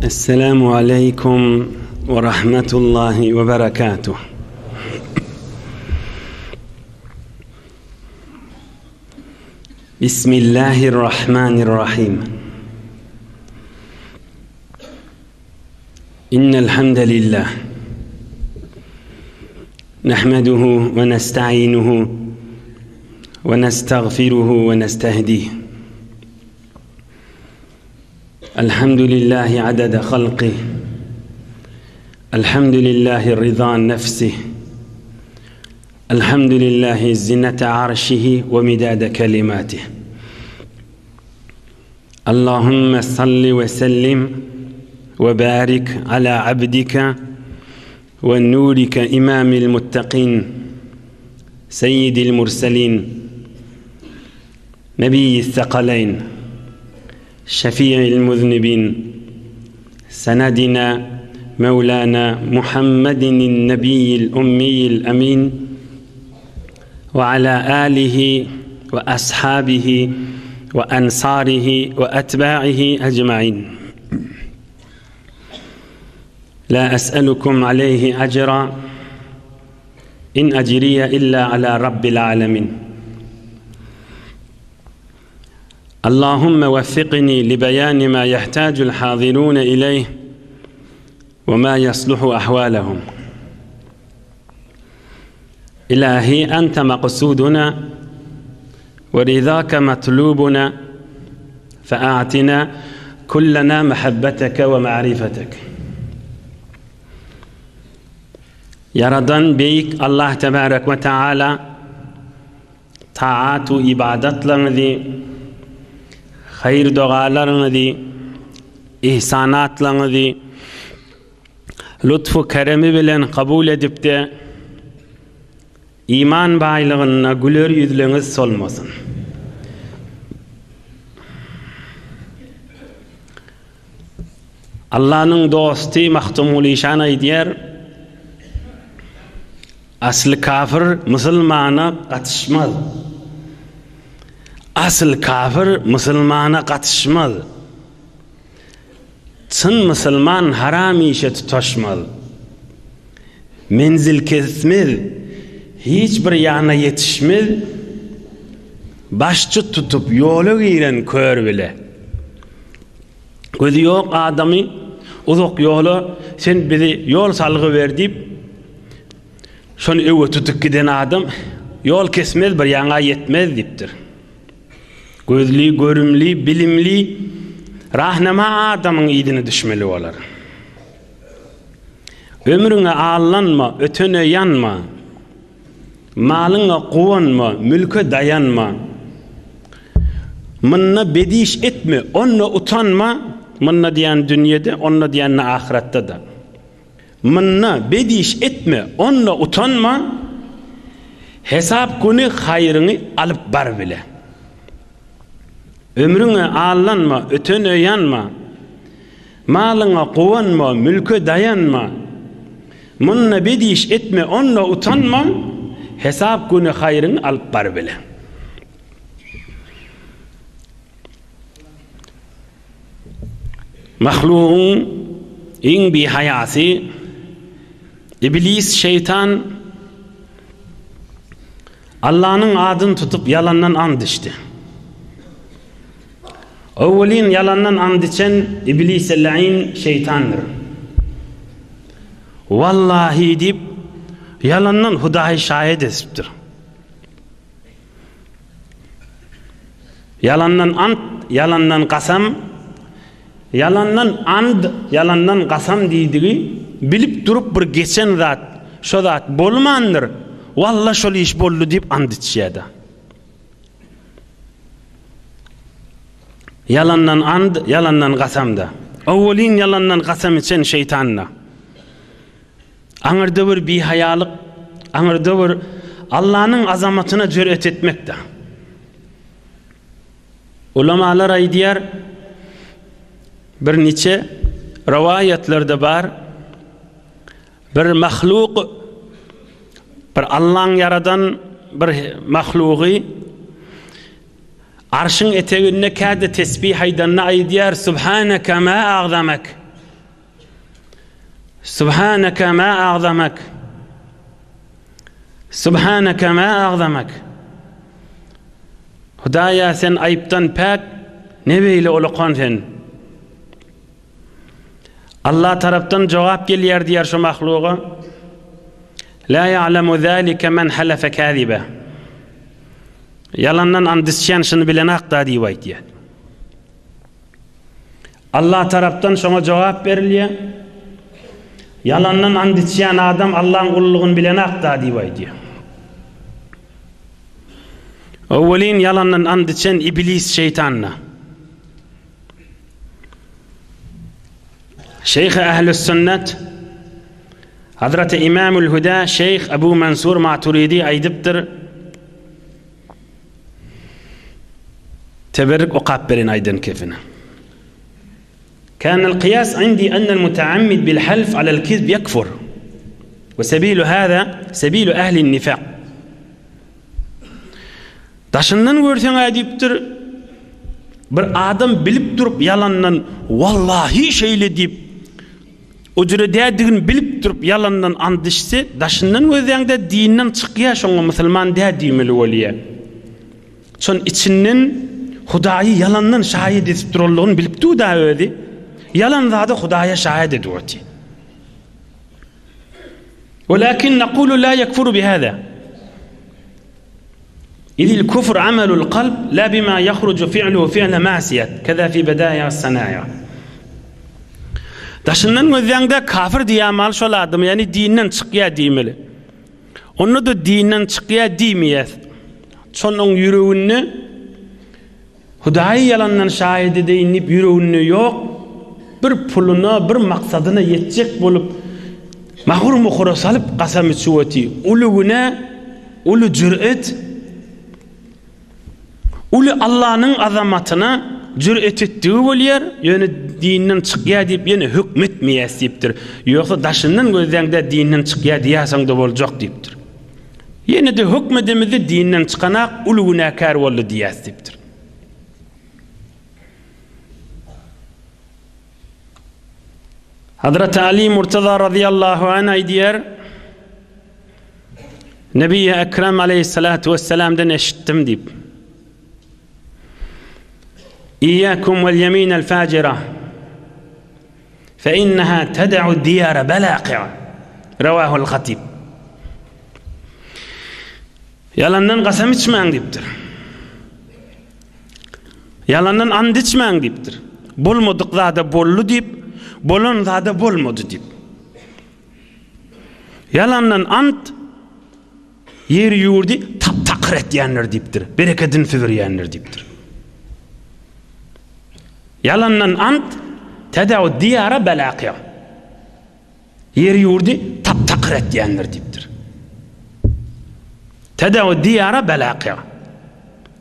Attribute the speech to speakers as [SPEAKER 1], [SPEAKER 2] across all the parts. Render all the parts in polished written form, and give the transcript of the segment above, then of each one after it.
[SPEAKER 1] السلام عليكم ورحمة الله وبركاته. بسم الله الرحمن الرحيم. إن الحمد لله نحمده ونستعينه ونستغفره ونستهديه. الحمد لله عدد خلقه، الحمد لله رضا نفسه، الحمد لله زنة عرشه ومداد كلماته. اللهم صل وسلم وبارك على عبدك ونورك إمام المتقين سيد المرسلين نبي الثقلين شفيع المذنبين سندنا مولانا محمد النبي الأمي الأمين وعلى آله وأصحابه وأنصاره وأتباعه أجمعين. لا أسألكم عليه أجرا إن أجري إلا على رب العالمين. اللهم وفقني لبيان ما يحتاج الحاضرون إليه وما يصلح أحوالهم. إلهي أنت مقصودنا ورضاك مطلوبنا، فأعطنا كلنا محبتك ومعرفتك. Yaradan beyik Allah Tebarek ve Teala taatu ibadetlerinizi, hayır dualarınızı, ihsanatlarınızı lütfu keremi bilen kabul edip de iman baylığına güler yüzleriniz solmasın. Allah'ın dostu Mahtumul İşan'a diyer, asıl kafir Müslümana katışmaz. Asıl kafir Müslümana katışmaz. Çın Müslüman haram işe tutuşmaz. Menzil kesmez, hiçbir yana yetişmez. Başçı tutup yolu giren kör bile. Gözü yok adamı, uzak yolu, sen bizi yol salgı ver deyip, şunu evi tutup giden adam, yol kesmez, bir yana yetmez deyiptir. Gözlü, görümlü, bilimli, rahnama adamın iyidini düşmeli olar. Ömrüne ağlanma, ötüne yanma, malına kuvanma, mülke dayanma, mınna bediş etme, onunla utanma, mınna diyen dünyada, onunla diyen ahirette de. Mınna bediş etme, onunla utanma, hesap günü hayrını alıp bar bile. Ömrüne ağlanma, ötüne yanma, malına kuvanma, mülke dayanma, mınna bediş etme, onunla utanma, hesap günü hayrını alıp bar bile. Mahluğun en bir hayası, İblis, şeytan, Allah'ın adını tutup yalandan and içti. Evvelin yalandan and içen İblis-i la'in şeytandır. Vallahi deyip yalandan Huda'yı şahit etiptir. Yalandan and, yalandan kasam, yalandan and, yalandan kasam deydiği bilip durup bir geçen zat, şu zat bolmandır. Vallahi şöyle iş bollu deyip and içiyada. Yalandan and, yalandan kasam da. Evvelin yalandan kasam için şeytanla. Anırda bir hayalık, anırda bir Allah'ın azamatına cüret etmekte. Ulamalar aydiyar bir nice rivayetlerde var. Bir mahluk, bir Allah'ın yaradan bir mahluğu arşın eteğine kâde tesbih aydanına aydiyar Subhaneke ma ağzamek. Subhaneke ma a'zamak. Subhaneke ma a'zamak. Hudaya sen ayıptan pak, ne beyle oluqan sen. Allah taraftan cevap gelýär diýär şu mahluğa. La ya'lemu zalika men halafa kaziba. Yalandan andisçan şunu bilen aqda diýip aýtýar. Allah taraftan şoňa cevap berilýär. Yalandan andisçan adam Allah'ın kulluğunu bilen aqda diýip aýtýar. Awwalin yalandan andisçan iblis şeytanna. Şeyh Ehl-i Sünnet Hazreti İmamul Huda Şeyh Ebu Mansur Maturidi aýdypdyr. Teberrük okap berin aydın kefine. كان القياس عندي أن المتعمد بالحلف على الكذب يكفر وسبيل هذا سبيل أهل النفاق. Daşından görsen adiptir bir adam bilip durup yalandan vallahi şeyle deyip ucure dediğini bilip durup yalandan andışsa daşından gözüňde dinden çykýar şoňa musulman diýmeli bolýar. Şon içinden Hudaýy yalandan şahit edip durulduğunu bilip da ödi. Yalan zada Hudaýa şahit edýärdi. Walakin naqulu la yakfuru bihada. İzil kufr amelul qalb la bima yahrucu fi'luhu fi'la ma'siyet. Keza fi bedaya as-sanaya. Daşından gözüňde kafir diýämal şol adam, yani dinden çykýar diýmeli. Onu da dinden çykýar diýmeýär. Şonuň ýüregini Hudaýy yalandan şahit edýinip ýüregini ýok, bir puluna, bir maksadyna ýetjek bolup mahur muhura salyp qasam içýärdi. Uluguna, ulu jüret, ulu Allah'ın azamatyna jüret etdiği bolýar, ýöne dinden çykýar diýip ýene hükmetmeýär diýipdir. Ýoksa daşından gözüňde dinden çykýar diýäseň de boljak diýipdir. Ýene de hükmedemizde dinden çykanak ulu günahkar boldy diýäs diýipdir. Hazreti Ali Murtaza radıyallahu anh aydiyar Nebi-i Ekrem aleyhissalatu vesselam'dan eşittim deyip İyyâkum vel yemînel fâcira fe innehâ ted'u diyâre belâqi'a Revâhul Hatib. Yalandan qasam içmeň deyipdir. Yalandan and içmeň deyipdir. Bolmadyk zada bollu deyip bolan zada bolmady deyip. Yalandan ant yer ýurdy tap-takır etýänler deyipdir. Berekedin füzürýänler deyipdir. Yalandan ant ted'u diyara belâqi'a. Yer ýurdy tap-takır etýänler deyipdir. Ted'u diyara belâqi'a.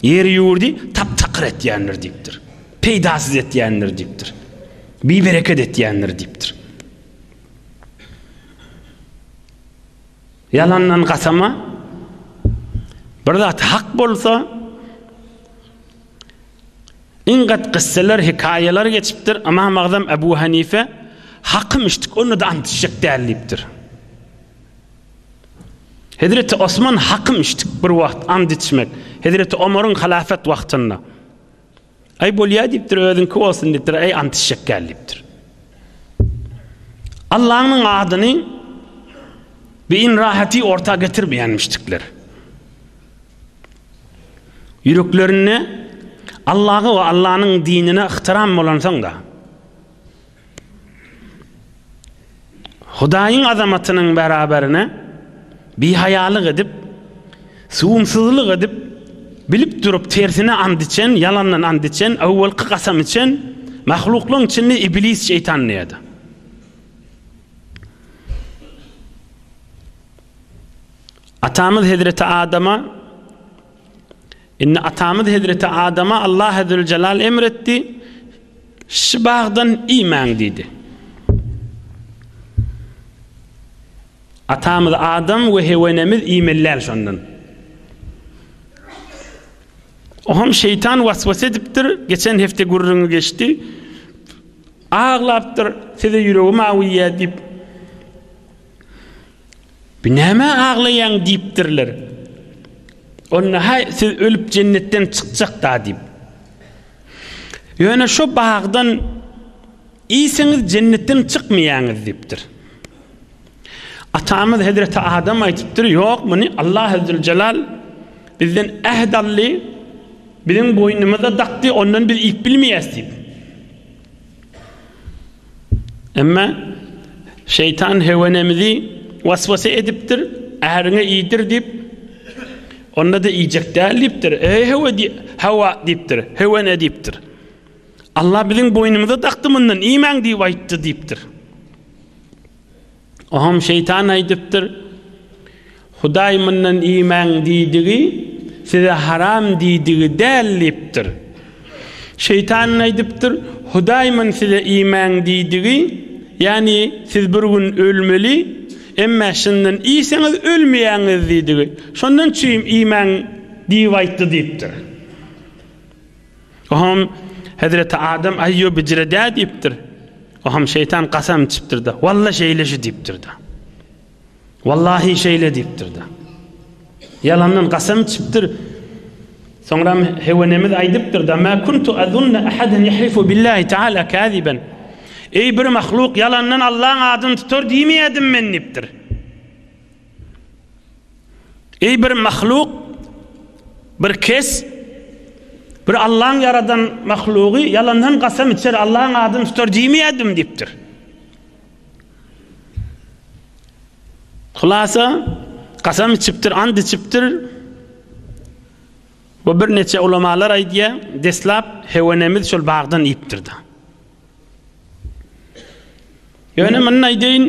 [SPEAKER 1] Yer ýurdy tap-takır etýänler deyipdir. Peýdasyz etýänler deyipdir. Bir bereket etýänler deyipdir. Yalandan qasama bir zat hak bolsa ingat qissalar, hikayeler geçipdir. Ama Magzam Ebu Hanife hakkım içtik, onu da antışık değerliyiptir. Hazreti Osman hakkım içtik bir vaqt and içmek. Hazreti Ömer'in halafet vaqtında. Ay bolýar diýipdir, özüňki bolsun diýipdir, ay antışık gelipdir. Allah'ın adyny beýin rahati orta getirmeýänmişdikler. Yüreklerine Allah'ı ve Allah'ın dinine ihtiram bolansaň da Hudaýyň azamatynyň beraberine bihayalyk edip, suwumsyzlyk edip, bilip durup tersine and içen, yalandan and içen, awwalky qasam içen mahluklaryň içinde iblis şeytan näde? Atamız Hazreti Adam'a atamız Hazreti Adam'a Allah Azze Celal emretti, şu bağdan iman dedi. Atamız Adam ve hevenemiz imeller şondan. Oham şeytan vasvase edipdir, geçen hefte gurrunu geçti, ağlaptır, size yüreğim ağıya deyip, Näme aglayan diýipdirler. Onna hay siz ölüp cennetten çıkacak da diýip. Ýöne şu bagdan iýsiňiz cennetten çykmaýaňyz diýipdir. Atamyz Hazreti Adam aýtypdyr, ýok, muny Allah Azze Celal bizden ähdally, bizim boynumyza dakdy, ondan biz ip bilmeýäs diýip. Emma şeytan hewenemizi waswasa edipdir, ähriňe iýdir diýip, onda da iýjek däl diýipdir. Ey hawa diýipdir, hewene diýipdir. Allah bizim boynumuza dakdy, mundan iman diýip aýtdy diýipdir. Oham şeytan aýdypdyr, Hudaý mundan iman diýdigi, size haram diýdigi däl diýipdir. Şeytan aýdypdyr, Hudaý mun size iman diýdigi, yani siz bir gün ölmeli, emma şundan iýseňiz ölmeýäňiz diýdigi. Şondan çyym iman diýip aýtdy diýipdir. Oham Hazreti Adam Ayyub bijirede diýipdir. Oham şeytan qasam içipdir da. Wallahi şeýleşi diýipdir da. Wallahi şeýle diýipdir da. Yalandan qasam içipdir. Sonra hewenemiz aýdypdir da, "Ma kuntu azunna ahadan yahlifu billahi ta'ala kaziban." Ey bir mahluk yalandan Allah'ın adını tutar diýmeýädim men diýipdir. Ey bir mahluk, bir kes, bir Allah'ın yaradan mahlugy yalandan qasam içer Allah'ın adını tutar diýmeýädim diýipdir. Hulasa qasam içipdir, and içipdir. Bu bir neçe ulamalar aýdýa, deslap hewenemiz şol bagdan ýipdir da. Ýöne men aýdyn,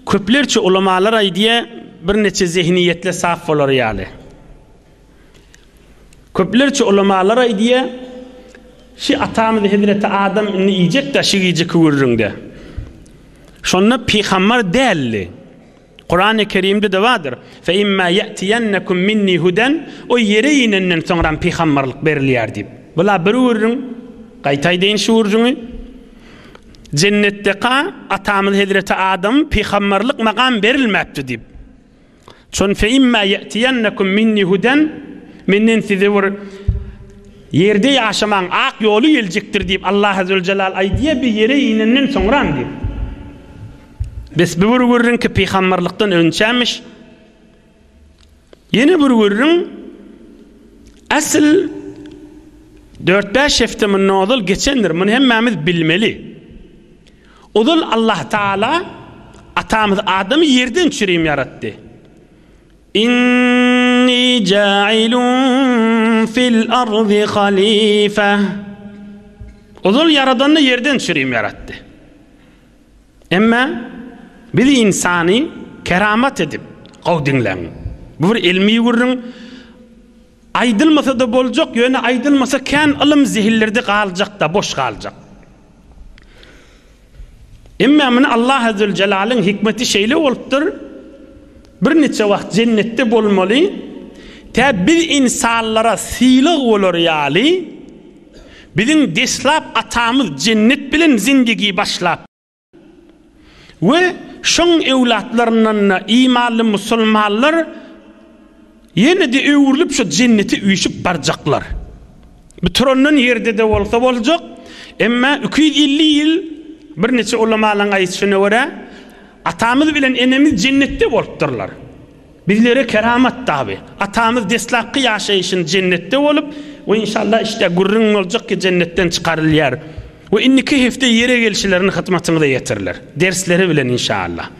[SPEAKER 1] köplerçe ulamalar aýdýa, bir neçe zihniyetle saf bolar ýaly. Köplerçe ulamalar aýdýa, şu atamyz Hazreti Adam inni iýjek da şigiýje küwürrüňde. Şonna peýgamber dälli. Kur'an-ı Kerim'de de vardır. Fe imma ya'tiyannakum minni hudan, o yere inen soňra peýgamberlik berilýär diýip. Bula bir urun gaýtaýdyn şu urjuny cennette ka atamyz Hazreti Adam peýgamberlik makam berilmäpdi diýip. Şon fe imma ya'tiyannakum minni hudan, menden size bir yerde ýaşaman ak ýoly geljekdir diýip Allah Azze ve Celal aýdýa, bir yere inenden soňra diýip. Bes bir görürün ki peýgamberlikden önçämiş. Yine bir görürün asıl 4-5 heftemin nodul geçendir. Bunu hemmemiz bilmeli. Odul Allah Teala atamız Adam'ı yerden çürüyüm yarattı. İnni ca'ilun fil ardi halife. Odul yaradanını yerden çürüyüm yarattı. Emma bir insani keramat edip qawdinlan. Bu bir ilmi gurrun aydılmasa da boljak, ýöne aydılmasa kän ilim zihillerde galjak da boş galjak. Emma men Allah Azze ve Celal'ın hikmeti şeýle bolupdyr. Bir neçe wagt cennetde bolmaly. Ta biz insanlara siýlik bolar ýaly. Biziň deslap atamyz cennet bilen zindigi başlap. Ve şoň ewlatlarynyň imanly musulmanlar ýene de öwürlüp şu cenneti üýşüp barjaklar. Bütürondan ýerde de bolsa boljak, emma 250 ýyl bir neçe ulamalaryň aýtýasyna görä atamyz bilen enemiz cennetde bolupdyrlar. Bizlere keramat tabi. Atamyz deslapky ýaşaýyşyn cennetde bolup, we inşallah işte gurrun boljak ki cennetten çykarylýar. Ve inniki hefte yere gelişlerini hatmatyňyza ýetirler. Dersleri bilen inşallah.